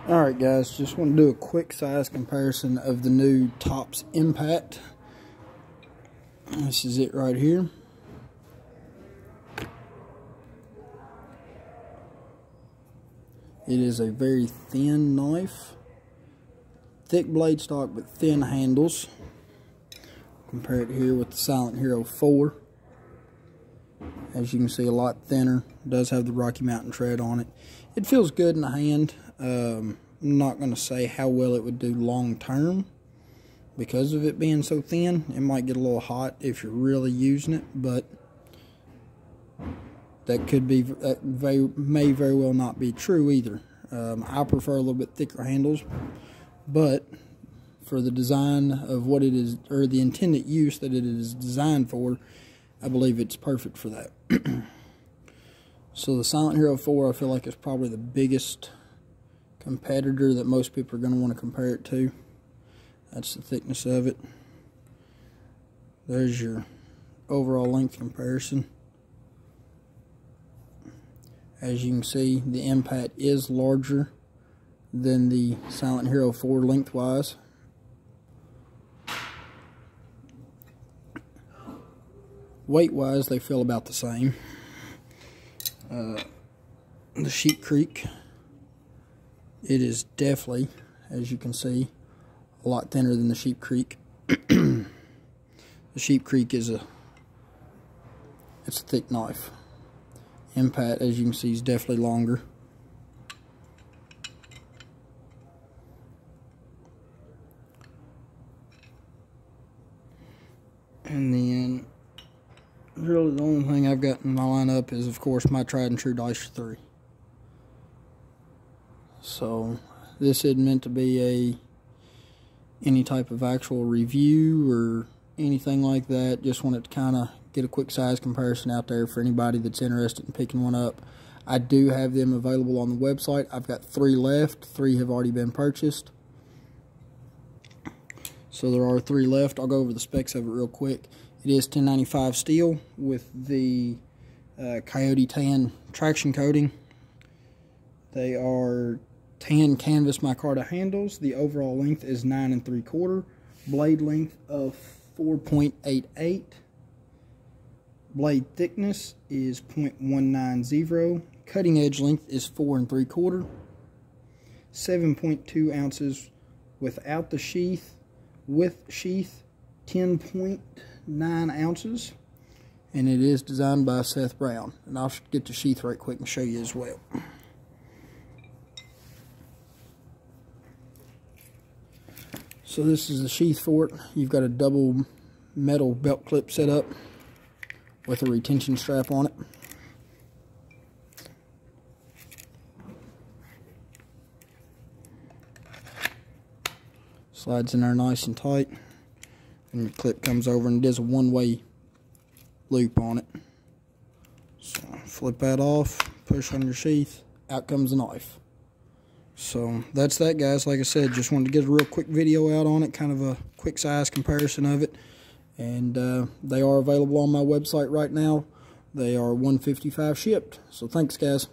Alright guys, just want to do a quick size comparison of the new Tops MPAT. This is it right here. It is a very thin knife. Thick blade stock but thin handles. Compare it here with the Silent Hero 4. As you can see, a lot thinner. It does have the Rocky Mountain tread on it. It feels good in the hand. I'm not going to say how well it would do long term because of it being so thin. It might get a little hot if you're really using it, but that may very well not be true either. I prefer a little bit thicker handles, but for the design of what it is, or the intended use that it is designed for, I believe it's perfect for that. So the Silent Hero 4, I feel like, is probably the biggest competitor that most people are going to want to compare it to. That's the thickness of it. There's your overall length comparison. As you can see, the MPAT is larger than the Silent Hero 4 lengthwise. Weight-wise, they feel about the same. The Sheep Creek, it is definitely, as you can see, a lot thinner than the Sheep Creek. The Sheep Creek is it's a thick knife. MPAT, as you can see, is definitely longer. And then really the only thing I've got in my lineup is, of course, my tried and true Dicer 3. So this isn't meant to be any type of actual review or anything like that. Just wanted to kind of get a quick size comparison out there for anybody that's interested in picking one up. I do have them available on the website. I've got 3 left. 3 have already been purchased. So there are 3 left. I'll go over the specs of it real quick. It is 1095 steel with the Coyote Tan traction coating. They are tan canvas micarta handles. The overall length is 9 3/4. Blade length of 4.88. Blade thickness is 0.190. Cutting edge length is 4 3/4. 7.2 ounces without the sheath. With sheath, 10.9 ounces. And it is designed by Seth Brown. And I'll get the sheath right quick and show you as well. So this is the sheath for it. You've got a double metal belt clip set up with a retention strap on it. Slides in there nice and tight. And your clip comes over, and it is a one-way loop on it. So flip that off, push on your sheath, out comes the knife. So that's that, guys. Like I said, just wanted to get a real quick video out on it, kind of a quick size comparison of it. And they are available on my website right now. They are $155 shipped. So thanks, guys.